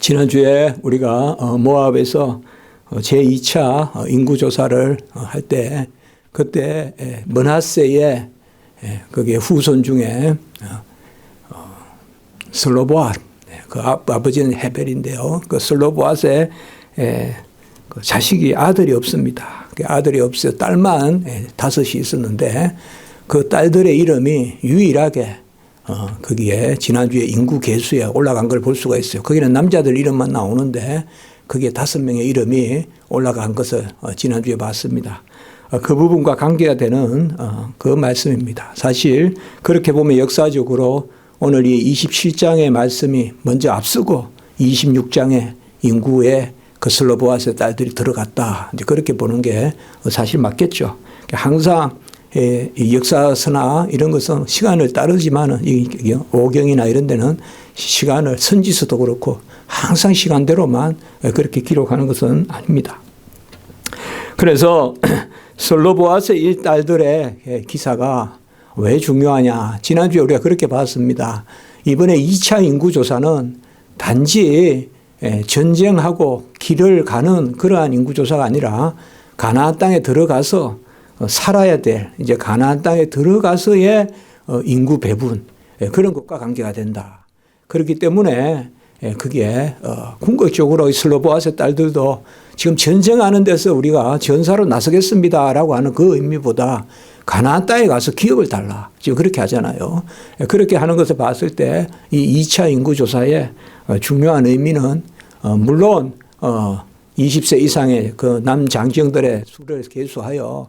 지난주에 우리가 모압에서 제2차 인구조사를 할 때 그때 므낫세의 거기에 후손 중에 슬로보앗, 그 아버지는 헤벨인데요. 그 슬로보앗의 그 자식이 아들이 없습니다. 아들이 없어요. 딸만 5이 있었는데 그 딸들의 이름이 유일하게 거기에 지난주에 인구 계수에 올라간 걸 볼 수가 있어요. 거기는 남자들 이름만 나오는데 거기에 5명의 이름이 올라간 것을 지난주에 봤습니다. 그 부분과 관계가 되는 그 말씀입니다. 사실 그렇게 보면 역사적으로 오늘 이 27장의 말씀이 먼저 앞서고 26장의 인구에 그 슬로보앗의 딸들이 들어갔다. 이제 그렇게 보는 게 사실 맞겠죠. 항상 이 역사서나 이런 것은 시간을 따르지만은 이 오경이나 이런 데는 시간을 선지서도 그렇고 항상 시간대로만 그렇게 기록하는 것은 아닙니다. 그래서 슬로보앗의 이 딸들의 기사가 왜 중요하냐. 지난주에 우리가 그렇게 봤습니다. 이번에 2차 인구조사는 단지 전쟁하고 길을 가는 그러한 인구조사가 아니라 가나안 땅에 들어가서 살아야 될 이제 가나안 땅에 들어가서의 인구 배분 그런 것과 관계가 된다. 그렇기 때문에 그게 궁극적으로 슬로보앗의 딸들도 지금 전쟁하는 데서 우리가 전사로 나서겠습니다라고 하는 그 의미보다 가나안 땅에 가서 기업을 달라. 지금 그렇게 하잖아요. 그렇게 하는 것을 봤을 때 이 2차 인구조사의 중요한 의미는 물론 20세 이상의 그 남장정들의 수를 계수하여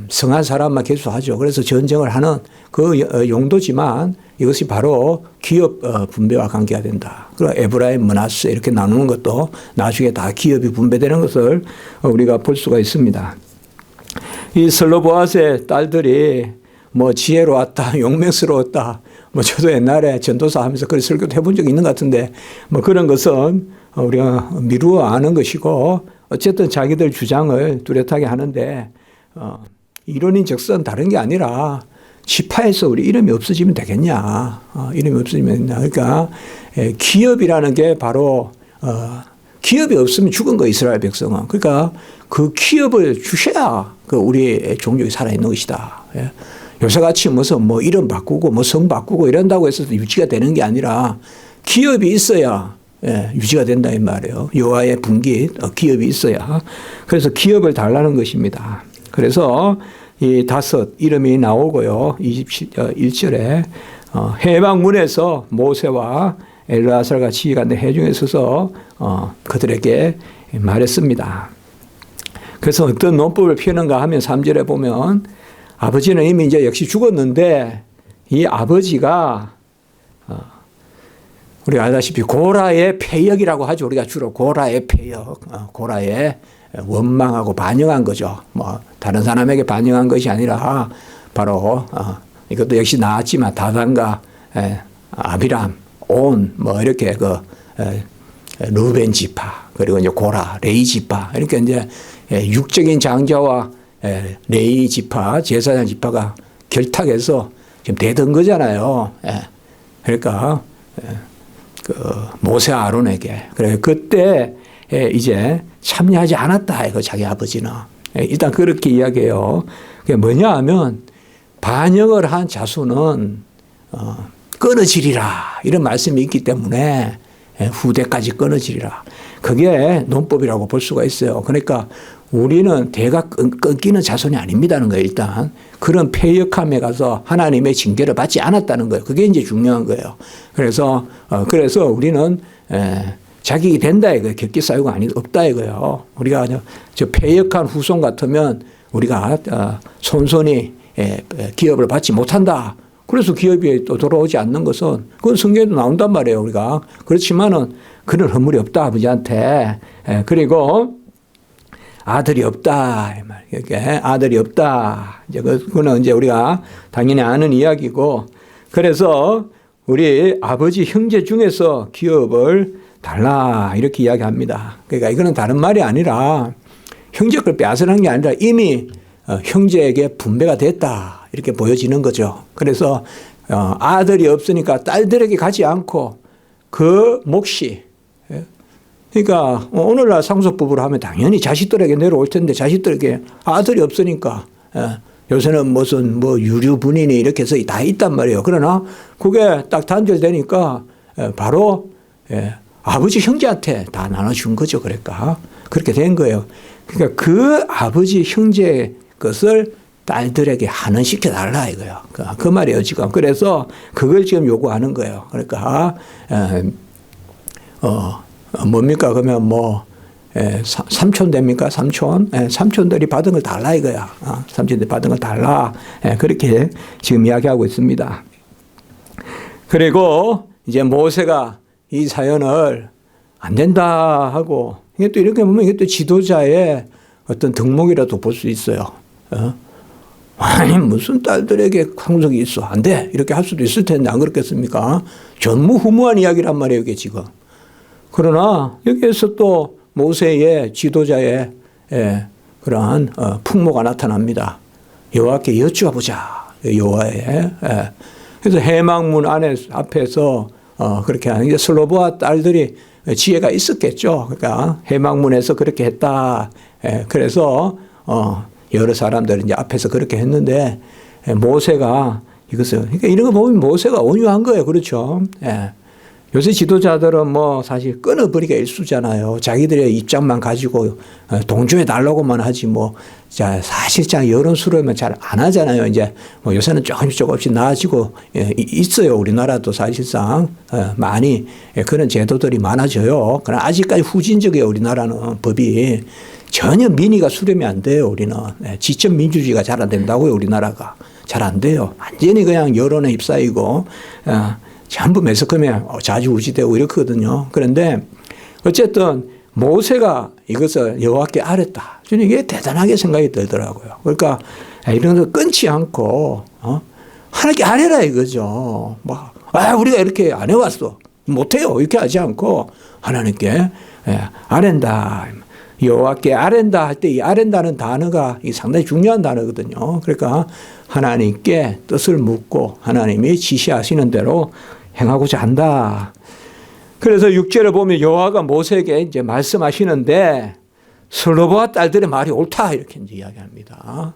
성한 사람만 계수하죠. 그래서 전쟁을 하는 그 용도지만 이것이 바로 기업 분배와 관계가 된다. 그리고 에브라임, 므낫세 이렇게 나누는 것도 나중에 다 기업이 분배되는 것을 우리가 볼 수가 있습니다. 이 슬로보앗의 딸들이 뭐 지혜로웠다, 용맹스러웠다. 뭐 저도 옛날에 전도사 하면서 그런 설교도 해본 적이 있는 것 같은데 뭐 그런 것은 우리가 미루어 아는 것이고 어쨌든 자기들 주장을 뚜렷하게 하는데 이론인즉슨 다른 게 아니라 지파에서 우리 이름이 없어지면 되겠냐. 이름이 없어지면 되겠냐. 그러니까 기업이라는 게 바로 기업이 없으면 죽은 거 이스라엘 백성은. 그러니까 그 기업을 주셔야 그 우리 종족이 살아있는 것이다. 요새같이 무슨 뭐 이름 바꾸고 뭐 성 바꾸고 이런다고 해서 유지가 되는 게 아니라 기업이 있어야 유지가 된다 이 말이에요. 여호와의 분깃 기업이 있어야. 그래서 기업을 달라는 것입니다. 그래서 이 5 이름이 나오고요. 21절에 해방문에서 모세와 엘르아살과 지휘가 해중에 서서 그들에게 말했습니다. 그래서 어떤 논법을 피우는가 하면 3절에 보면 아버지는 이미 이제 역시 죽었는데 이 아버지가 우리가 알다시피 고라의 폐역이라고 하죠. 우리가 주로 고라의 폐역, 고라의 원망하고 반영한 거죠. 뭐 다른 사람에게 반영한 것이 아니라 바로 이것도 역시 나왔지만 다단과 아비람, 온 뭐 이렇게 그 루벤 지파 그리고 이제 고라, 레이 지파 이렇게 이제 육적인 장자와 레이 지파, 제사장 지파가 결탁해서 지금 대든 거잖아요. 그러니까 그 모세 아론에게 그래 그때 이제 참여하지 않았다 이거 자기 아버지는 일단 그렇게 이야기해요. 그게 뭐냐 하면 반역을 한 자손은 끊어지리라 이런 말씀이 있기 때문에 후대까지 끊어지리라. 그게 논법이라고 볼 수가 있어요. 그러니까 우리는 대가 끊기는 자손이 아닙니다는 거예요. 일단 그런 폐역함에 가서 하나님의 징계를 받지 않았다는 거예요. 그게 이제 중요한 거예요. 그래서 우리는 자격이 된다 이거예요. 격기 사유가 없다 이거예요. 우리가 저 폐역한 후손 같으면 우리가 손손이 기업을 받지 못한다. 그래서 기업이 또 돌아오지 않는 것은 그건 성경에도 나온단 말이에요. 우리가 그렇지만은 그런 허물이 없다 아버지한테. 그리고 아들이 없다. 이렇게 아들이 없다. 이제 그거는 이제 우리가 당연히 아는 이야기고 그래서 우리 아버지 형제 중에서 기업을 달라 이렇게 이야기합니다. 그러니까 이거는 다른 말이 아니라 형제 걸 빼앗으라는 게 아니라 이미 형제에게 분배가 됐다 이렇게 보여지는 거죠. 그래서 아들이 없으니까 딸들에게 가지 않고 그 몫이, 그러니까 오늘날 상속부부를 하면 당연히 자식들에게 내려올 텐데 자식들에게 아들이 없으니까 요새는 무슨 뭐 유류분인이 이렇게 해서 다 있단 말이에요. 그러나 그게 딱 단절되니까 바로 아버지 형제한테 다 나눠준 거죠. 그러니까 그렇게 된 거예요. 그러니까 그 아버지 형제 것을 딸들에게 한원시켜 달라 이거예요. 그 말이에요 지금. 그래서 그걸 지금 요구하는 거예요. 그러니까 뭡니까 그러면 뭐 삼촌 됩니까? 삼촌? 삼촌들이 받은 걸 달라 이거야. 삼촌들이 받은 걸 달라. 그렇게 지금 이야기하고 있습니다. 그리고 이제 모세가 이 사연을 안 된다 하고 이게 또 이렇게 보면 이게 또 지도자의 어떤 덕목이라도 볼 수 있어요. 아니 무슨 딸들에게 상속이 있어 안 돼 이렇게 할 수도 있을 텐데 안 그렇겠습니까? 전무후무한 이야기란 말이에요 이게 지금. 그러나 여기에서 또 모세의 지도자의 그러한 풍모가 나타납니다. 여호와께 여쭈어보자. 여호와의. 그래서 해망문 앞에서 그렇게 하는 게 슬로보아 딸들이 지혜가 있었겠죠. 그러니까 해망문에서 그렇게 했다. 그래서 여러 사람들이 이제 앞에서 그렇게 했는데 모세가 이것을 그러니까 이런 거 보면 모세가 온유한 거예요. 그렇죠. 요새 지도자들은 뭐 사실 끊어버리기가 일쑤잖아요. 자기들의 입장만 가지고 동조해 달라고만 하지 뭐 사실상 여론 수렴은 잘 안 하잖아요. 이제 뭐 요새는 조금씩 나아지고 있어요. 우리나라도 사실상 많이 그런 제도들이 많아져요. 그러나 아직까지 후진적이에요. 우리나라는 법이 전혀 민의가 수렴이 안 돼요. 우리는 지적 민주주의가 잘 안 된다고요. 우리나라가 잘 안 돼요. 완전히 그냥 여론에 휩싸이고 전부 매석하면 좌지우지되고 이렇거든요. 그런데 어쨌든 모세가 이것을 여호와께 아뢰었다. 저는 이게 대단하게 생각이 들더라고요. 그러니까 이런 거 끊지 않고 하나님께 아뢰라 이거죠. 우리가 이렇게 안 해왔어. 못해요. 이렇게 하지 않고 하나님께 아뢰다. 여호와께 아뢰다 할 때 이 아뢰다는 단어가 상당히 중요한 단어거든요. 그러니까 하나님께 뜻을 묻고 하나님이 지시하시는 대로 행하고자 한다. 그래서 6절을 보면 여호와가 모세에게 이제 말씀하시는데 슬로보아 딸들의 말이 옳다 이렇게 이제 이야기합니다.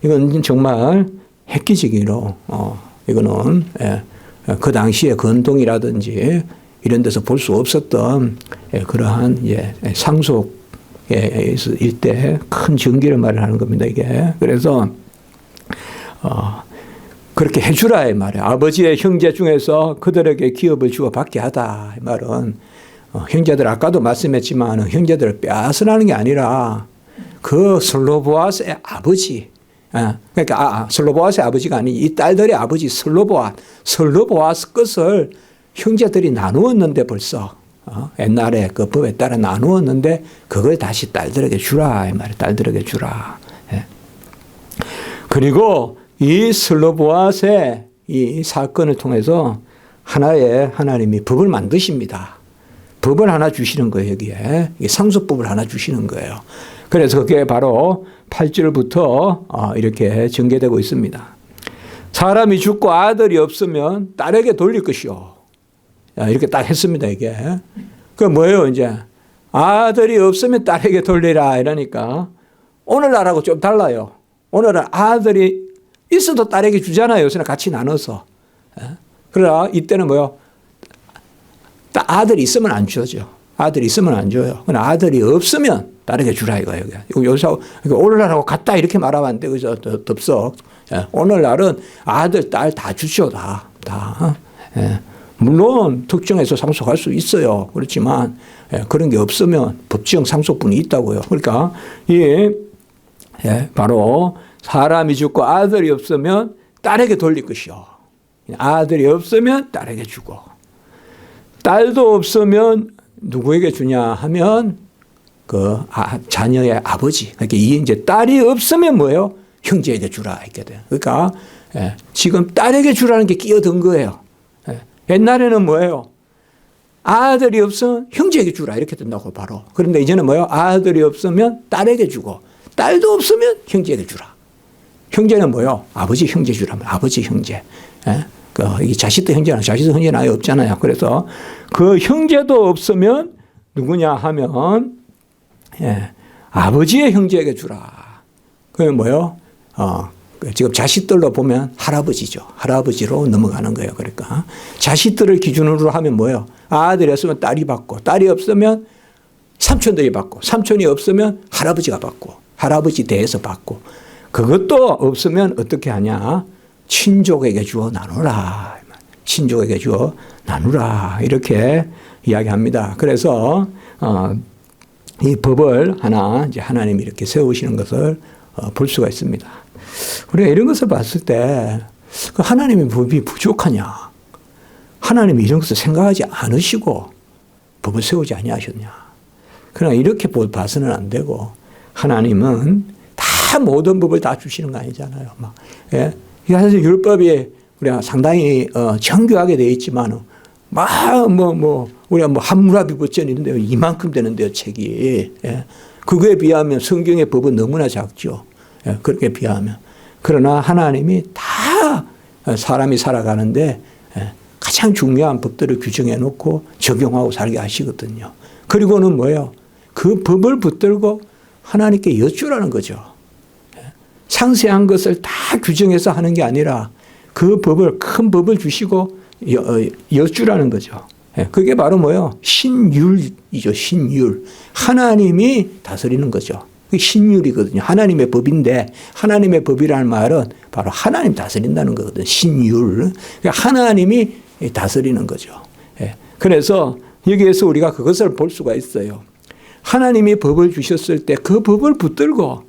이건 정말 획기적으로 이거는 그 당시에 건동이라든지 이런 데서 볼 수 없었던 그러한 상속에 있을 때 큰 정기를 말하는 겁니다. 이게 그래서 그렇게 해주라 이 말이에요. 아버지의 형제 중에서 그들에게 기업을 주어 받게 하다 이 말은 형제들 아까도 말씀했지만 형제들을 빼앗으라는 게 아니라 그 슬로보아스의 아버지 그러니까 슬로보아스의 아버지가 아니 이 딸들의 아버지 슬로보아스 것을 형제들이 나누었는데 벌써 옛날에 그 법에 따라 나누었는데 그걸 다시 딸들에게 주라 이 말이에요. 딸들에게 주라. 그리고 이 슬로보아스의 이 사건을 통해서 하나의 하나님이 법을 만드십니다. 법을 하나 주시는 거예요. 여기에 상속법을 하나 주시는 거예요. 그래서 그게 바로 8절부터 이렇게 전개되고 있습니다. 사람이 죽고 아들이 없으면 딸에게 돌릴 것이요. 이렇게 딱 했습니다. 이게 그 뭐예요? 이제 아들이 없으면 딸에게 돌리라 이러니까 오늘날하고 좀 달라요. 오늘은 아들이 있어도 딸에게 주잖아요. 요새는 같이 나눠서. 그러나 이때는 뭐요? 아들이 있으면 안 주죠. 아들이 있으면 안 줘요. 그러나 아들이 없으면 딸에게 주라 이거예요. 요새 오늘날하고 같다 이렇게 말하면 안 돼. 그죠? 덥석. 오늘날은 아들, 딸 다 주죠. 다. 물론 특정해서 상속할 수 있어요. 그렇지만 그런 게 없으면 법정 상속분이 있다고요. 그러니까 바로 사람이 죽고 아들이 없으면 딸에게 돌릴 것이요. 아들이 없으면 딸에게 주고 딸도 없으면 누구에게 주냐 하면 그 자녀의 아버지. 그러니까 이제 딸이 없으면 뭐예요? 형제에게 주라 이렇게 돼요. 그러니까 지금 딸에게 주라는 게 끼어든 거예요. 옛날에는 뭐예요? 아들이 없으면 형제에게 주라 이렇게 된다고 바로. 그런데 이제는 뭐예요? 아들이 없으면 딸에게 주고 딸도 없으면 형제에게 주라. 형제는 뭐예요? 아버지 형제 주라면 아버지 형제. 이게 자식도 형제는 아예 없잖아요. 그래서 그 형제도 없으면 누구냐 하면 아버지의 형제에게 주라. 그게 뭐요? 지금 자식들로 보면 할아버지죠. 할아버지로 넘어가는 거예요. 그러니까 자식들을 기준으로 하면 뭐예요? 아들이 없으면 딸이 받고, 딸이 없으면 삼촌들이 받고, 삼촌이 없으면 할아버지가 받고, 할아버지 대에서 받고, 그것도 없으면 어떻게 하냐? 친족에게 주어 나누라. 친족에게 주어 나누라. 이렇게 이야기합니다. 그래서 이 법을 하나 이제 하나님이 이렇게 세우시는 것을 볼 수가 있습니다. 우리가 이런 것을 봤을 때 하나님의 법이 부족하냐? 하나님이 이런 것을 생각하지 않으시고 법을 세우지 아니하셨냐? 그러나 이렇게 봐서는 안 되고 하나님은 다 모든 법을 다 주시는 거 아니잖아요. 예? 사실 율법이 우리가 상당히 정교하게 되어 있지만 우리가 한무라비 버전 이런데 이만큼 되는데요, 책이. 예? 그거에 비하면 성경의 법은 너무나 작죠. 예? 그렇게 비하면. 그러나 하나님이 다 사람이 살아가는데 가장 중요한 법들을 규정해 놓고 적용하고 살게 하시거든요. 그리고는 뭐예요? 그 법을 붙들고 하나님께 여쭈라는 거죠. 상세한 것을 다 규정해서 하는 게 아니라 그 법을, 큰 법을 주시고 여쭈라는 거죠. 그게 바로 뭐예요? 신율이죠. 신율. 하나님이 다스리는 거죠. 그게 신율이거든요. 하나님의 법인데 하나님의 법이라는 말은 바로 하나님 다스린다는 거거든요. 신율. 그러니까 하나님이 다스리는 거죠. 그래서 여기에서 우리가 그것을 볼 수가 있어요. 하나님이 법을 주셨을 때 그 법을 붙들고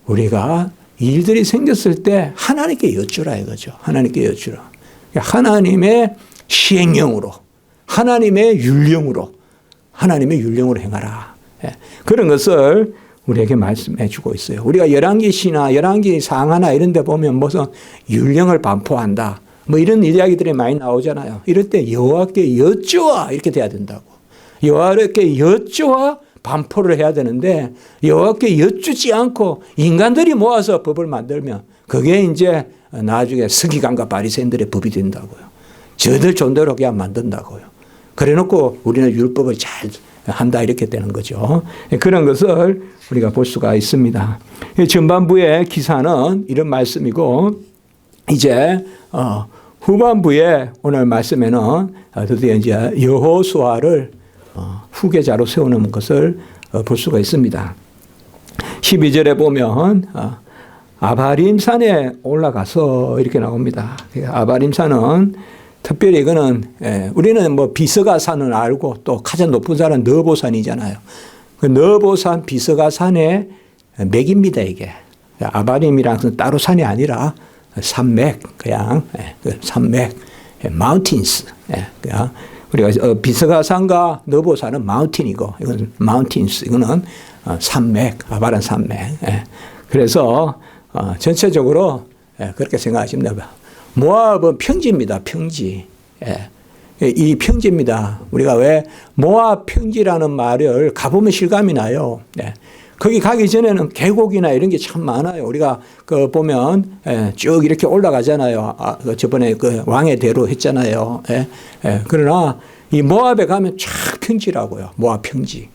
우리가 일들이 생겼을 때 하나님께 여쭈라 이거죠. 하나님께 여쭈라. 하나님의 시행령으로, 하나님의 율령으로 행하라. 그런 것을 우리에게 말씀해 주고 있어요. 우리가 열왕기시나 열왕기 상하나 이런 데 보면 무슨 율령을 반포한다. 뭐 이런 이야기들이 많이 나오잖아요. 이럴 때 여호와께 여쭈어 이렇게 돼야 된다고. 여호와께 여쭈어 반포를 해야 되는데 여호와께 여쭈지 않고 인간들이 모아서 법을 만들면 그게 이제 나중에 서기관과 바리새인들의 법이 된다고요. 저들 존대로 그냥 만든다고요. 그래놓고 우리는 율법을 잘 한다 이렇게 되는 거죠. 그런 것을 우리가 볼 수가 있습니다. 전반부의 기사는 이런 말씀이고 이제 후반부에 오늘 말씀에는 드디어 이제 여호수아를 후계자로 세우는 것을 볼 수가 있습니다. 12절에 보면 아바림산에 올라가서 이렇게 나옵니다. 아바림산은 특별히 이거는 우리는 뭐 비스가산은 알고 또 가장 높은 산은 너보산이잖아요. 그 너보산 비스가산의 맥입니다 이게. 아바림이랑 따로 산이 아니라 산맥 그냥 산맥 마운틴스 그냥 우리가 비스가산과 너보산은 마운틴이고 이건 마운틴스 이거는 산맥 아바란 산맥. 그래서 전체적으로 그렇게 생각하시면 됩니다. 모압은 평지입니다. 평지. 이 평지입니다. 우리가 왜 모압 평지라는 말을 가보면 실감이 나요. 거기 가기 전에는 계곡이나 이런 게 참 많아요. 우리가 그 보면 쭉 이렇게 올라가잖아요. 저번에 그 왕의 대로 했잖아요. 그러나 이 모압에 가면 쫙 평지라고요. 모압 평지.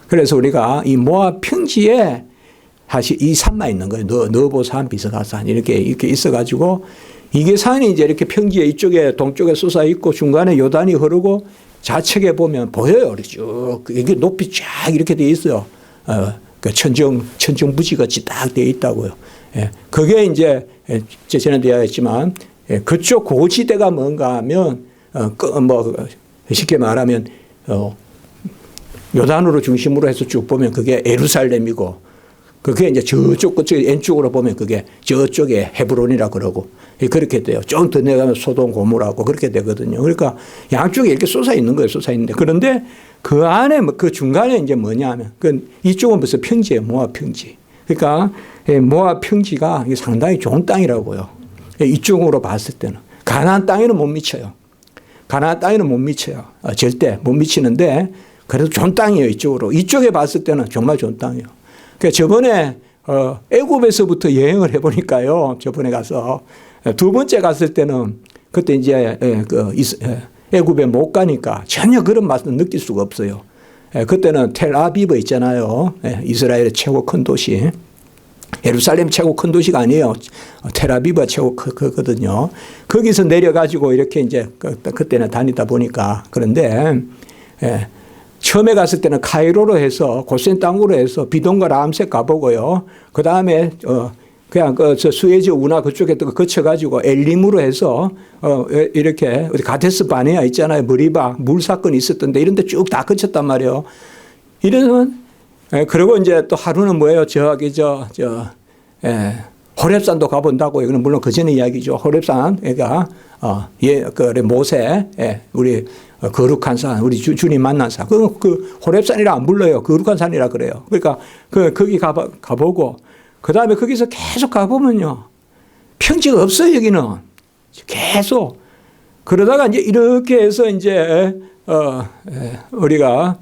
그래서 우리가 이 모압 평지에 사실 이 산만 있는 거예요. 너보산, 비스가산 이렇게 있어가지고 이게 산이 이제 이렇게 평지에 이쪽에 동쪽에 솟아 있고 중간에 요단이 흐르고 좌측에 보면 보여요. 쭉 이게 높이 쫙 이렇게 돼 있어요. 그 천정부지 같이 딱 돼 있다고요. 그게 이제 전에 되어있지만 그쪽 고지대가 뭔가 하면 뭐 쉽게 말하면 요단으로 중심으로 해서 쭉 보면 그게 예루살렘이고 그게 이제 저쪽 끝쪽에 왼쪽으로 보면 그게 저쪽에 헤브론이라 그러고 그렇게 돼요. 좀 더 내려가면 소돔 고모라고 그렇게 되거든요. 그러니까 양쪽에 이렇게 솟아 있는 거예요. 솟아 있는데 그런데 그 안에 그 중간에 이제 뭐냐 하면 그 이쪽은 벌써 평지예요. 모압 평지. 그러니까 모압 평지가 상당히 좋은 땅이라고요. 이쪽으로 봤을 때는 가나안 땅에는 못 미쳐요. 가나안 땅에는 못 미쳐요. 절대 못 미치는데 그래도 좋은 땅이에요. 이쪽으로. 이쪽에 봤을 때는 정말 좋은 땅이에요. 그러니까 저번에 애굽에서부터 여행을 해보니까요. 저번에 가서 두 번째 갔을 때는 그때 이제 애굽에 못 가니까 전혀 그런 맛은 느낄 수가 없어요. 그때는 텔아비브 있잖아요. 이스라엘의 최고 큰 도시. 예루살렘 최고 큰 도시가 아니에요. 텔아비브가 최고 크거든요. 거기서 내려가지고 이렇게 이제 그때는 다니다 보니까 그런데 처음에 갔을 때는 카이로로 해서 고센 땅으로 해서 비동과 람셋 가보고요. 그 다음에 그냥 저 수에즈 운하 그쪽에 거쳐가지고 엘림으로 해서 이렇게 가데스 바네아 있잖아요. 머리바 물 사건이 있었던데 이런데 쭉 다 거쳤단 말이에요. 이러면 그리고 이제 또 하루는 뭐예요? 저기 호렙산도 가본다고. 이거는 물론 그 전에 이야기죠. 호렙산, 그러니까 그 모세, 우리 거룩한 산, 우리 주님 만난 산. 그 호렙산이라 안 불러요. 거룩한 산이라 그래요. 그러니까 거기 가보고. 그 다음에 거기서 계속 가보면요. 평지가 없어요, 여기는. 계속. 그러다가 이제 이렇게 해서 이제, 우리가,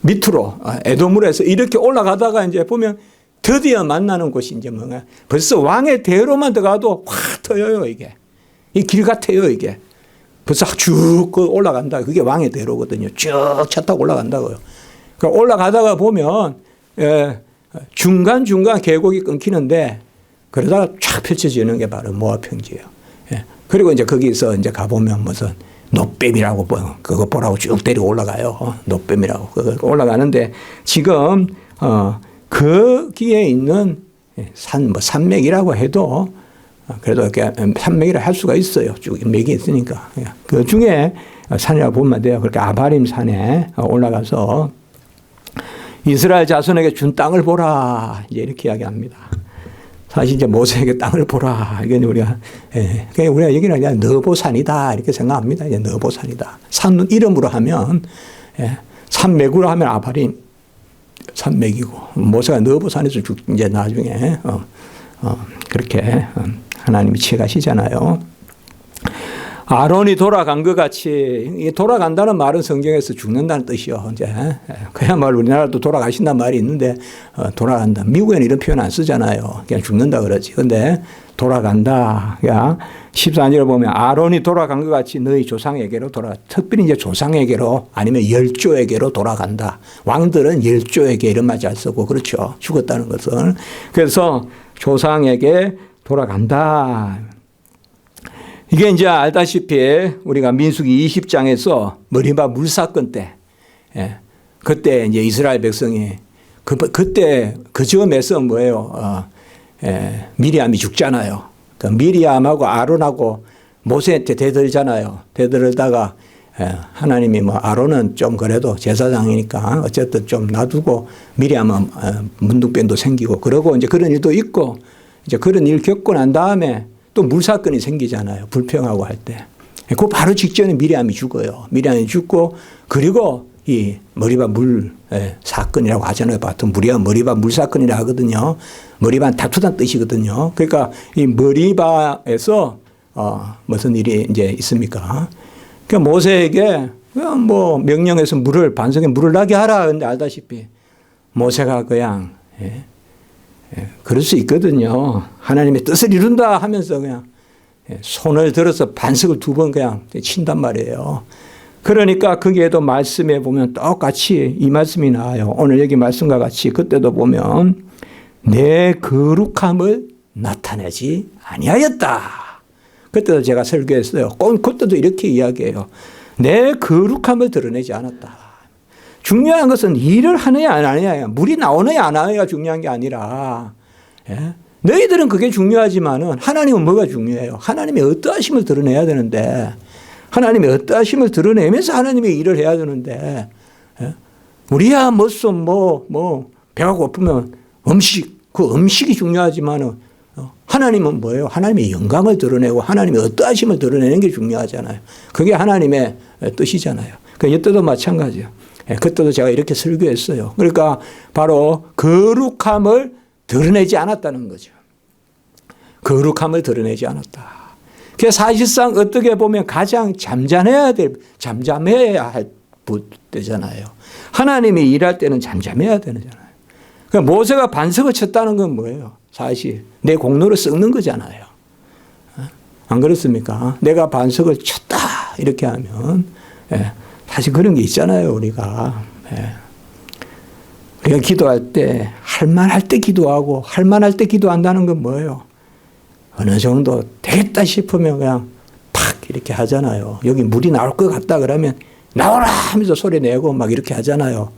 밑으로, 에돔으로 해서 이렇게 올라가다가 이제 보면 드디어 만나는 곳이 이제 뭔가 벌써 왕의 대로만 들어가도 확 터여요, 이게. 이 길 같아요, 이게. 벌써 쭉 올라간다. 그게 왕의 대로거든요. 쭉 차 타고 올라간다고요. 올라가다가 보면 중간중간 계곡이 끊기는데 그러다가 쫙 펼쳐지는 게 바로 모압 평지예요. 그리고 이제 거기서 이제 가보면 무슨 노뱀이라고 그거 보라고 쭉 데리고 올라가요. 노뱀이라고 그거 올라가는데 지금 거기에 있는 산맥이라고 해도 그래도 이렇게 산맥이라 할 수가 있어요. 쭉 맥이 있으니까. 그 중에 산이라고 보면 돼요. 그렇게 아바림 산에 올라가서 이스라엘 자손에게 준 땅을 보라. 이제 이렇게 이야기합니다. 사실 이제 모세에게 땅을 보라. 이건 우리가, 그냥 우리가 여기는 그냥 너보산이다. 이렇게 생각합니다. 이제 너보산이다. 산 이름으로 하면, 산맥으로 하면 아바림 산맥이고, 모세가 너보산에서 이제 나중에, 그렇게 하나님이 취하시잖아요. 아론이 돌아간 것 같이, 돌아간다는 말은 성경에서 죽는다는 뜻이요. 이제, 그야말로 우리나라도 돌아가신다는 말이 있는데, 돌아간다. 미국에는 이런 표현 안 쓰잖아요. 그냥 죽는다 그러지. 근데, 돌아간다. 그러니까 14절을 보면, 아론이 돌아간 것 같이 너희 조상에게로 특별히 이제 조상에게로 아니면 열조에게로 돌아간다. 왕들은 열조에게 이런 말 잘 쓰고, 그렇죠. 죽었다는 것은. 그래서 조상에게 돌아간다. 이게 이제 알다시피 우리가 민수기 20장에서 머리바 물사건 때, 그때 이제 이스라엘 백성이 그때 그 점에서 뭐예요? 미리암이 죽잖아요. 그 미리암하고 아론하고 모세한테 대들잖아요. 대들다가 하나님이 뭐 아론은 좀 그래도 제사장이니까 어쨌든 좀 놔두고 미리암은 문둥병도 생기고 그러고 이제 그런 일도 있고 이제 그런 일 겪고 난 다음에 또 물사건이 생기잖아요. 불평하고 할 때. 그 바로 직전에 미리암이 죽어요. 미리암이 죽고 그리고 이 머리바 물 사건이라고 하잖아요. 보통 머리바 물 사건이라 하거든요. 머리바는 다투다는 뜻이거든요. 그러니까 이 머리바에서 무슨 일이 이제 있습니까? 그러니까 모세에게 그냥 뭐 명령해서 반석에 물을 나게 하라. 근데 알다시피 모세가 그냥 그럴 수 있거든요. 하나님의 뜻을 이룬다 하면서 그냥 손을 들어서 반석을 2번 그냥 친단 말이에요. 그러니까 거기에도 말씀에 보면 똑같이 이 말씀이 나와요. 오늘 여기 말씀과 같이 그때도 보면 내 거룩함을 나타내지 아니하였다. 그때도 제가 설교했어요. 그때도 이렇게 이야기해요. 내 거룩함을 드러내지 않았다. 중요한 것은 일을 하느냐 안 하느냐, 물이 나오느냐 안 나오느냐가 중요한 게 아니라 너희들은 그게 중요하지만은 하나님은 뭐가 중요해요? 하나님의 어떠하심을 드러내야 되는데 하나님의 어떠하심을 드러내면서 하나님의 일을 해야 되는데 우리야 무슨 배가 고프면 그 음식이 중요하지만은 하나님은 뭐예요? 하나님의 영광을 드러내고 하나님의 어떠하심을 드러내는 게 중요하잖아요. 그게 하나님의 뜻이잖아요. 이때도 마찬가지예요. 그때도 제가 이렇게 설교했어요. 그러니까 바로 거룩함을 드러내지 않았다는 거죠. 거룩함을 드러내지 않았다. 그래서 사실상 어떻게 보면 가장 잠잠해야 할 때잖아요. 하나님이 일할 때는 잠잠해야 되잖아요. 그러니까 모세가 반석을 쳤다는 건 뭐예요? 사실 내 공로를 썩는 거잖아요. 안 그렇습니까? 내가 반석을 쳤다 이렇게 하면 사실 그런 게 있잖아요. 우리가 기도할 때 할만할 때 기도하고 할만할 때 기도한다는 건 뭐예요? 어느 정도 되겠다 싶으면 그냥 팍 이렇게 하잖아요. 여기 물이 나올 것 같다 그러면 나오라 하면서 소리 내고 막 이렇게 하잖아요.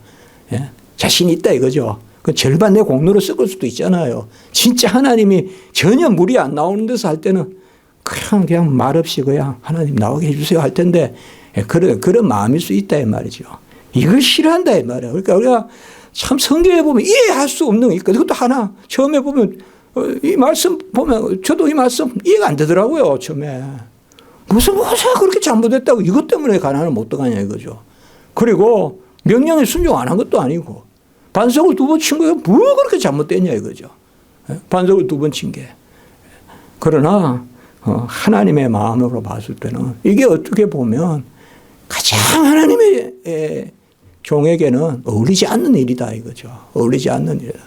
자신 있다 이거죠. 그 절반 내 공로로 썩을 수도 있잖아요. 진짜 하나님이 전혀 물이 안 나오는 데서 할 때는 그냥 말없이 그냥 하나님 나오게 해주세요 할 텐데 그런 마음일 수 있다 이 말이죠. 이걸 싫어한다 이 말이에요. 그러니까 우리가 참 성경에 보면 이해할 수 없는 거 있거든요. 그것도 하나 처음에 보면 이 말씀 보면 저도 이 말씀 이해가 안 되더라고요. 처음에 무슨 모세가 그렇게 잘못했다고 이것 때문에 가나안을 못 들어가냐 이거죠. 그리고 명령에 순종 안 한 것도 아니고 반석을 2번 친 거예요. 뭐 그렇게 잘못됐냐 이거죠. 반석을 2번 친 게. 그러나 하나님의 마음으로 봤을 때는 이게 어떻게 보면 가장 하나님의 종에게는 어울리지 않는 일이다 이거죠. 어울리지 않는 일이다.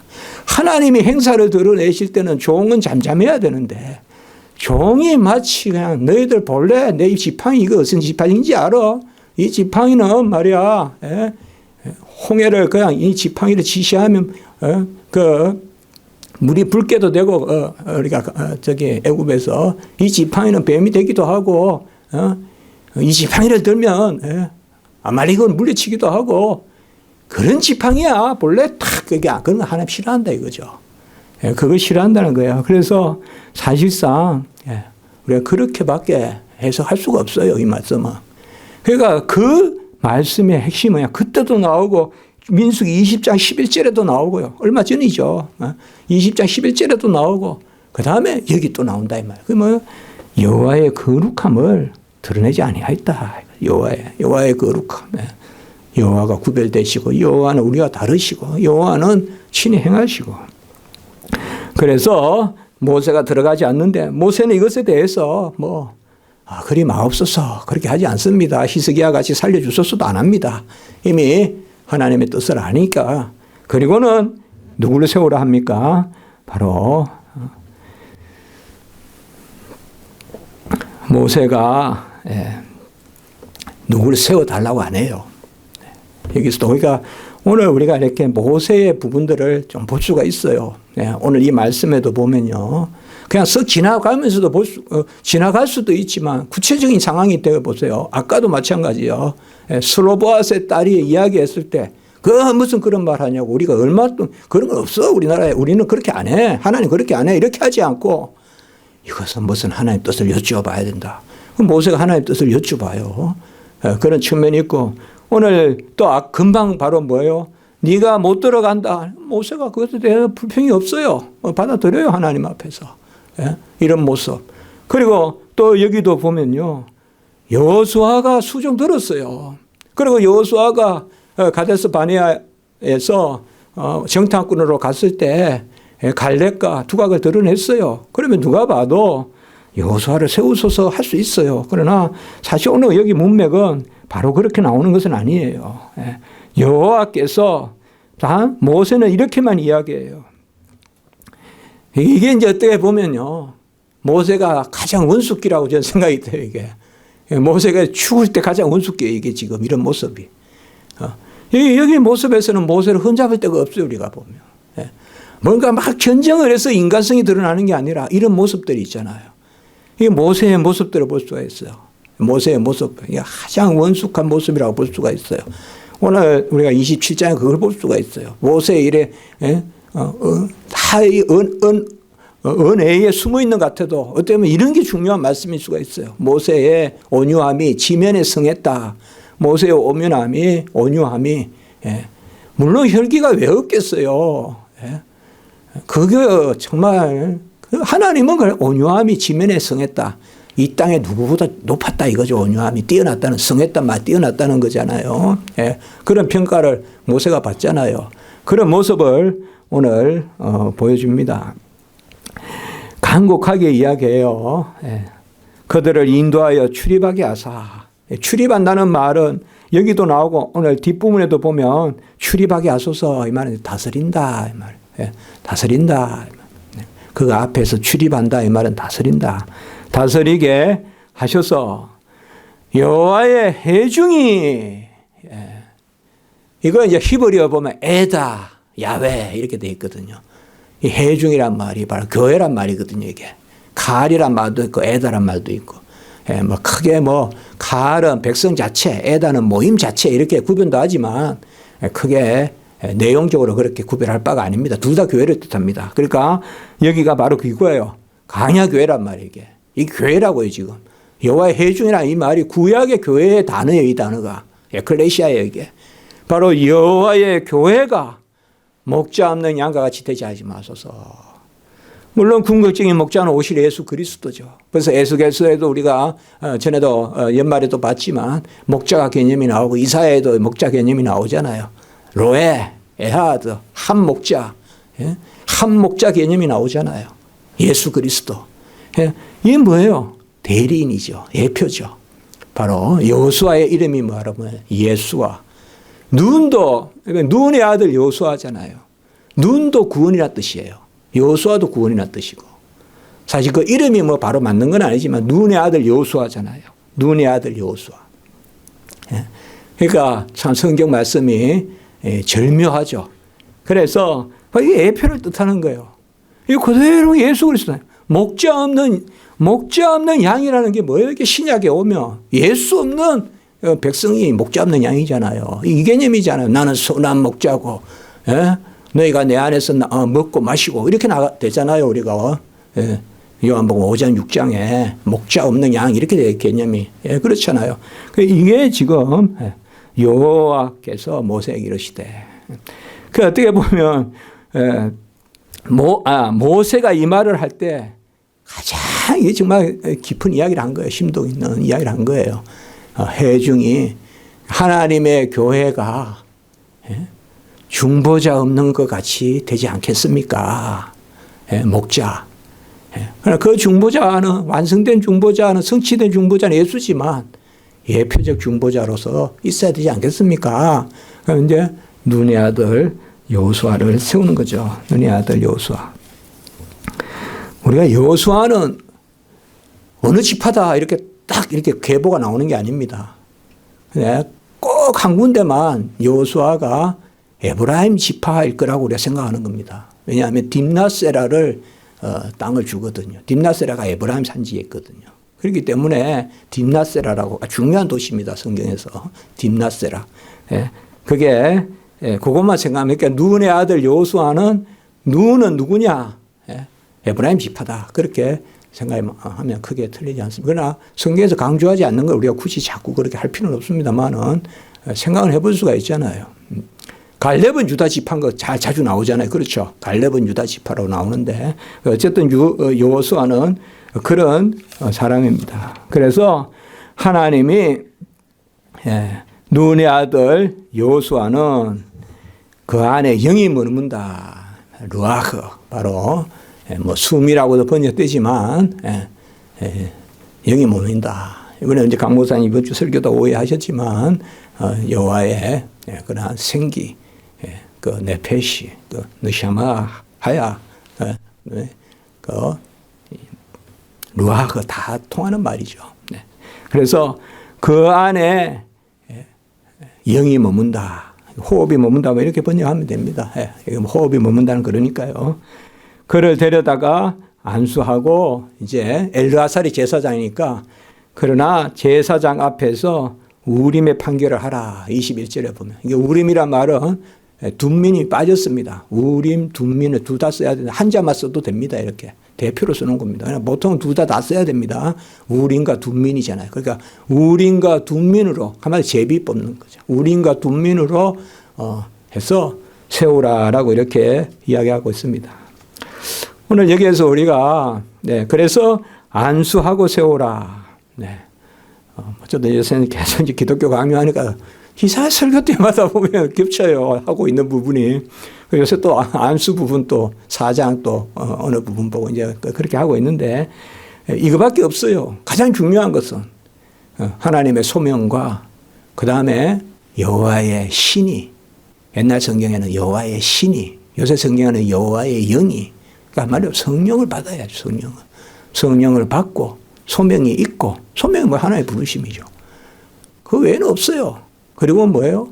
하나님이 행사를 드러내실 때는 종은 잠잠해야 되는데 종이 마치 그냥 너희들 볼래? 내 이 지팡이 이거 무슨 지팡이인지 알아? 이 지팡이는 말이야. 홍해를 그냥 이 지팡이를 지시하면 그 물이 붉게도 되고 우리가 저기 애굽에서 이 지팡이는 뱀이 되기도 하고 이 지팡이를 들면 아말렉을 물리치기도 하고 그런 지팡이야. 본래 탁 그건 하나님 싫어한다 이거죠. 그걸 싫어한다는 거예요. 그래서 사실상 우리가 그렇게밖에 해석할 수가 없어요. 이 말씀은. 그러니까 그 말씀의 핵심은 그때도 나오고 민수기 20장 11절에도 나오고요. 얼마 전이죠. 20장 11절에도 나오고 그 다음에 여기 또 나온다 이 말이에요. 그 뭐 여호와의 거룩함을 드러내지 아니하였다. 여호와의 거룩함. 여호와가 구별되시고 여호와는 우리와 다르시고 여호와는 친히 행하시고. 그래서 모세가 들어가지 않는데 모세는 이것에 대해서 그리 마옵소서 그렇게 하지 않습니다. 히스기야 같이 살려주소서도 안 합니다. 이미 하나님의 뜻을 아니까. 그리고는 누구를 세우라 합니까? 바로 모세가 누구를 세워달라고 안 해요. 여기서도 그러니까 오늘 우리가 이렇게 모세의 부분들을 좀 볼 수가 있어요. 오늘 이 말씀에도 보면요. 그냥 쓱 지나가면서도 지나갈 수도 있지만 구체적인 상황이 되어 보세요. 아까도 마찬가지요. 슬로보아스의 딸이 이야기했을 때 무슨 그런 말 하냐고. 우리가 얼마 그런 건 없어. 우리나라에. 우리는 그렇게 안 해. 하나님 그렇게 안 해. 이렇게 하지 않고 이것은 무슨 하나님 뜻을 여쭈어봐야 된다. 모세가 하나님 뜻을 여쭈봐요. 그런 측면이 있고 오늘 또 금방 바로 뭐예요? 네가 못 들어간다. 모세가 그것에 대해 불평이 없어요. 받아들여요. 하나님 앞에서. 이런 모습. 그리고 또 여기도 보면요. 여호수아가 수종 들었어요. 그리고 여호수아가 가데스 바네아에서 정탐꾼으로 갔을 때 갈렙과 두각을 드러냈어요. 그러면 누가 봐도 여호수아를 세우소서 할 수 있어요. 그러나 사실 오늘 여기 문맥은 바로 그렇게 나오는 것은 아니에요. 여호와께서 모세는 이렇게만 이야기해요. 이게 이제 어떻게 보면요. 모세가 가장 원숙기라고 저는 생각이 돼요, 이게. 모세가 죽을 때 가장 원숙기예요, 이게 지금 이런 모습이. 여기 모습에서는 모세를 흠잡을 데가 없어요, 우리가 보면. 뭔가 막 견정을 해서 인간성이 드러나는 게 아니라 이런 모습들이 있잖아요. 이 모세의 모습들을 볼 수가 있어요. 모세의 모습, 가장 원숙한 모습이라고 볼 수가 있어요. 오늘 우리가 27장에 그걸 볼 수가 있어요. 모세의 일에 은혜에 숨어 있는 것 같아도 어떻게 보면 이런 게 중요한 말씀일 수가 있어요. 모세의 온유함이 지면에 성했다. 모세의 온유함이 물론 혈기가 왜 없겠어요. 그게 정말 하나님은 온유함이 지면에 성했다. 이 땅에 누구보다 높았다 이거죠. 온유함이 뛰어났다는 성했단 말 뛰어났다는 거잖아요. 그런 평가를 모세가 받잖아요. 그런 모습을 오늘 보여줍니다. 간곡하게 이야기해요. 그들을 인도하여 출입하게 하사. 출입한다는 말은 여기도 나오고 오늘 뒷부분에도 보면 출입하게 하소서 이 말은 다스린다 이 말. 예, 다스린다. 그 앞에서 출입한다 이 말은 다스린다. 다스리게 하셔서 여호와의 회중이 이거 이제 히브리어 보면 에다 야훼 이렇게 돼 있거든요. 이 회중이란 말이 바로 교회란 말이거든요. 이게 갈이란 말도 있고 에다란 말도 있고 뭐 크게 뭐 갈은 백성 자체, 에다는 모임 자체 이렇게 구분도 하지만 크게 내용적으로 그렇게 구별할 바가 아닙니다. 둘 다 교회를 뜻합니다. 그러니까 여기가 바로 그거예요. 강야 교회란 말이에요. 이게 이 교회라고요 지금. 여호와의 회중이라는 이 말이 구약의 교회의 단어예요. 이 단어가 에클레시아예요. 이게 바로 여호와의 교회가 목자 없는 양과 같이 되지 하지 마소서. 물론 궁극적인 목자는 오실 예수 그리스도죠. 그래서 에스겔서에도 우리가 전에도 연말에도 봤지만 목자가 개념이 나오고 이사야에도 목자 개념이 나오잖아요. 로에, 에하드, 한 목자, 한 목자 개념이 나오잖아요. 예수 그리스도. 이게 뭐예요? 대리인이죠. 예표죠. 바로 여호수아의 이름이 뭐라면 예수아. 눈도, 눈의 아들 여호수아잖아요. 눈도 구원이란 뜻이에요. 여호수아도 구원이란 뜻이고. 사실 그 이름이 뭐 바로 맞는 건 아니지만 눈의 아들 여호수아잖아요. 눈의 아들 여호수아. 그러니까 참 성경 말씀이 절묘하죠. 그래서 이게 예표를 뜻하는 거예요. 이 그대로 예수 그리스도. 목자 없는 양이라는 게 뭐예요? 이게 신약에 오면 예수 없는 백성이 목자 없는 양이잖아요. 이 개념이잖아요. 나는 선한 목자고, 너희가 내 안에서 먹고 마시고 이렇게 되잖아요. 우리가 요한복음 5장 6장에 목자 없는 양 이렇게 돼 개념이 그렇잖아요. 이게 지금 여호와께서 모세에게 이르시되 그 어떻게 보면 모세가 이 말을 할 때 가장 이게 정말 깊은 이야기를 한 거예요. 심도 있는 이야기를 한 거예요. 회중이 하나님의 교회가 중보자 없는 것 같이 되지 않겠습니까? 목자. 그러나 그 중보자는 완성된 중보자는 성취된 중보자는 예수지만 예표적 중보자로서 있어야 되지 않겠습니까? 그럼 이제 눈의 아들 여호수아를 세우는 거죠. 눈의 아들 여호수아. 우리가 여호수아는 어느 지파다 이렇게 딱 이렇게 계보가 나오는 게 아닙니다. 꼭 한 군데만 여호수아가 에브라임 지파일 거라고 우리가 생각하는 겁니다. 왜냐하면 딥나세라를 땅을 주거든요. 딥나세라가 에브라임 산지에 있거든요. 그렇기 때문에 딥나세라라고 중요한 도시입니다. 성경에서 딥나세라. 그게 그것만 생각하면 그러니까 눈의 아들 여호수아는 눈은 누구냐? 에브라임 지파다. 그렇게 생각하면 크게 틀리지 않습니다. 그러나 성경에서 강조하지 않는 걸 우리가 굳이 자꾸 그렇게 할 필요는 없습니다만은 생각을 해볼 수가 있잖아요. 갈렙은 유다 지파인 거 자주 나오잖아요. 그렇죠. 갈렙은 유다 지파라고 나오는데 어쨌든 여호수아는 그런 사람입니다. 그래서 하나님이 눈의 아들 여호수아는 그 안에 영이 머문다. 루아흐 바로 뭐 숨이라고도 번역되지만 영이 머문다. 이번에 이제 강 목사님 이번 주 설교도 오해하셨지만 여호와의 그러한 생기, 그 네페시, 그 느샤마하야, 그 루아흐 다 통하는 말이죠. 그래서 그 안에 영이 머문다. 호흡이 머문다. 뭐 이렇게 번역하면 됩니다. 호흡이 머문다는 그러니까요. 그를 데려다가 안수하고 이제 엘르아살이 제사장이니까 그러나 제사장 앞에서 우림의 판결을 하라. 21절에 보면. 이게 우림이란 말은 둠민이 빠졌습니다. 우림, 둠민을 둘 다 써야 되는데 한자만 써도 됩니다. 이렇게. 대표로 쓰는 겁니다. 보통 둘 다 써야 됩니다. 우림과 둠민이잖아요. 그러니까 우림과 둠민으로 한마디 제비 뽑는 거죠. 우림과 둠민으로 해서 세우라라고 이렇게 이야기하고 있습니다. 오늘 여기에서 우리가 그래서 안수하고 세우라. 어쨌든 요새는 계속 이제 기독교 강요하니까 기사 설교 때마다 보면 겹쳐요. 하고 있는 부분이. 요새 또 안수 부분 또 4장 또 어느 부분 보고 이제 그렇게 하고 있는데 이거밖에 없어요. 가장 중요한 것은 하나님의 소명과 그 다음에 여호와의 신이, 옛날 성경에는 여호와의 신이, 요새 성경에는 여호와의 영이, 그러니까 한마디로 성령을 받아야죠. 성령을 받고 소명이 있고, 소명이 뭐 하나의 부르심이죠. 그 외에는 없어요. 그리고 뭐예요?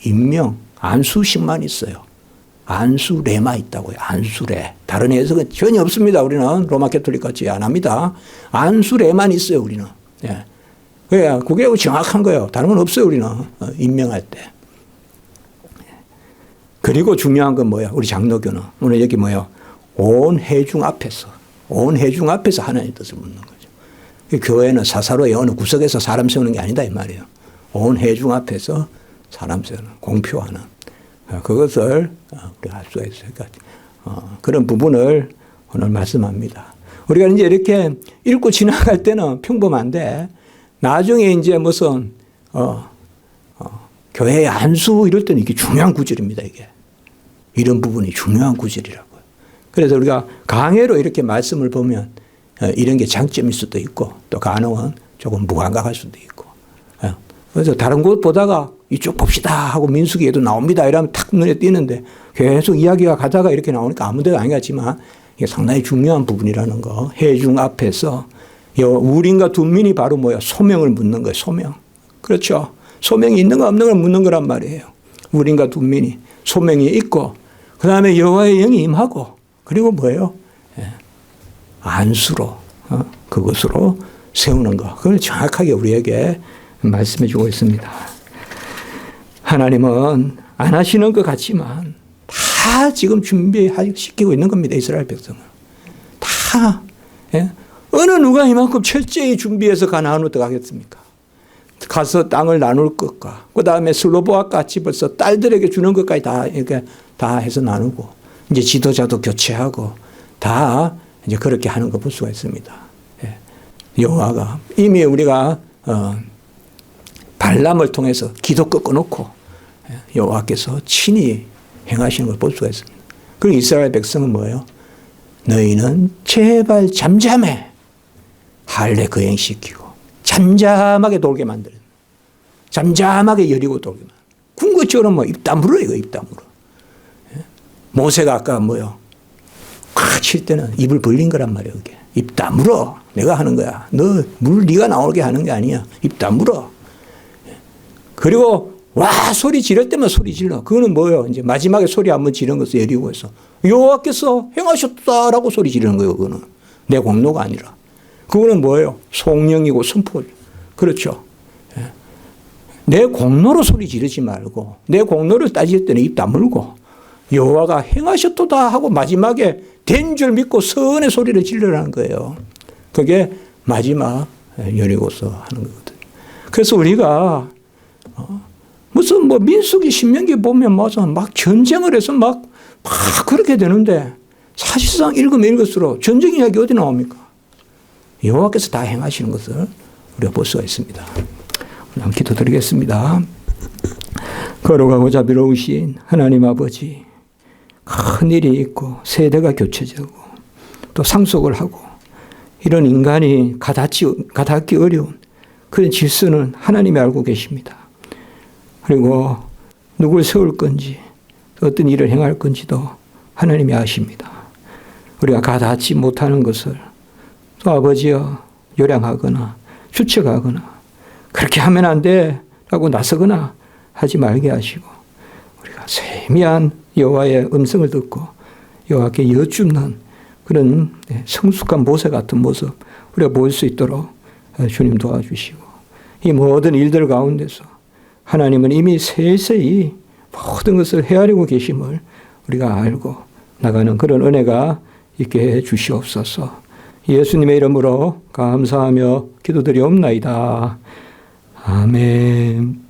임명, 안수식만 있어요. 안수레마 있다고요. 안수레. 다른 해석은 전혀 없습니다. 우리는 로마 캐톨릭 같이 안 합니다. 안수레만 있어요. 우리는. 예. 그게 정확한 거예요. 다른 건 없어요. 우리는 임명할 때. 그리고 중요한 건 뭐야? 우리 장로교는 오늘 여기 뭐예요? 온 회중 앞에서 하나님의 뜻을 묻는 거죠. 교회는 사사로이 어느 구석에서 사람 세우는 게 아니다 이 말이에요. 온 회중 앞에서 사람 세우는, 공표하는 그것을 우리가 할 수가 있어요. 그러니까 그런 부분을 오늘 말씀합니다. 우리가 이제 이렇게 읽고 지나갈 때는 평범한데 나중에 이제 무슨 교회의 안수 이럴 때는 이게 중요한 구절입니다. 이게 이런 부분이 중요한 구절이라고요. 그래서 우리가 강해로 이렇게 말씀을 보면 이런 게 장점일 수도 있고 또 간혹은 조금 무감각할 수도 있고. 그래서 다른 곳 보다가 이쪽 봅시다 하고 민수기에도 나옵니다. 이러면 탁 눈에 띄는데 계속 이야기가 가다가 이렇게 나오니까 아무 데도 아니겠지만 이게 상당히 중요한 부분이라는 거. 회중 앞에서 우린과 둔민이 바로 뭐야? 소명을 묻는 거예요. 소명. 그렇죠. 소명이 있는가 없는 걸 묻는 거란 말이에요. 우린과 둔민이 소명이 있고 그 다음에 여호와의 영이 임하고 그리고 뭐예요? 안수로 그것으로 세우는 거. 그걸 정확하게 우리에게 말씀해 주고 있습니다. 하나님은 안 하시는 것 같지만 다 지금 준비시키고 있는 겁니다. 이스라엘 백성을. 다. 어느 누가 이만큼 철저히 준비해서 가나안으로 들어가겠습니까? 가서 땅을 나눌 것과 그 다음에 슬로보와 같이 벌써 딸들에게 주는 것까지 다 이렇게 다 해서 나누고 이제 지도자도 교체하고 다 이제 그렇게 하는 거 볼 수가 있습니다. 여호와가 이미 우리가 발람을 통해서 기도 꺾어놓고 여호와께서 친히 행하시는 걸 볼 수가 있습니다. 그리고 이스라엘 백성은 뭐예요? 너희는 제발 잠잠해. 할례 거행시키고 잠잠하게 돌게 만드는 잠잠하게 여리고 돌게 만드는 궁극적으로 뭐 입 다물어 이거 입 다물어. 모세가 아까 뭐요? 꽉 칠 때는 입을 벌린 거란 말이에요. 이게. 입 다물어. 내가 하는 거야. 네가 나오게 하는 게 아니야. 입 다물어. 그리고 와 소리 지를 때만 소리 질러. 그거는 뭐예요? 이제 마지막에 소리 한번 지른 것을 여리고 해서 여호와께서 행하셨다라고 소리 지르는 거예요. 그거는 내 공로가 아니라. 그거는 뭐예요? 송영이고 선포. 그렇죠. 내 공로로 소리 지르지 말고 내 공로를 따질 때는 입 다물고 여호와가 행하셨도다 하고 마지막에 된 줄 믿고 선의 소리를 질러라는 거예요. 그게 마지막 여리고서 하는 거거든요. 그래서 우리가 무슨 뭐 민수기 신명기 보면 맞아 막 전쟁을 해서 막 그렇게 되는데 사실상 읽으면 읽을수록 전쟁 이야기 어디 나옵니까? 여호와께서 다 행하시는 것을 우리가 볼 수가 있습니다. 한번 기도드리겠습니다. 걸어가고 자비로우신 하나님 아버지, 큰 일이 있고 세대가 교체되고 또 상속을 하고 이런 인간이 가닿기 어려운 그런 질서는 하나님이 알고 계십니다. 그리고 누굴 세울 건지 어떤 일을 행할 건지도 하나님이 아십니다. 우리가 가닿지 못하는 것을 또 아버지여 요량하거나 추측하거나 그렇게 하면 안 돼 라고 나서거나 하지 말게 하시고 우리가 세미한 여호와의 음성을 듣고 여호와께 여쭙는 그런 성숙한 모세 같은 모습 우리가 보일 수 있도록 주님 도와주시고 이 모든 일들 가운데서 하나님은 이미 세세히 모든 것을 헤아리고 계심을 우리가 알고 나가는 그런 은혜가 있게 해 주시옵소서. 예수님의 이름으로 감사하며 기도드리옵나이다. 아멘.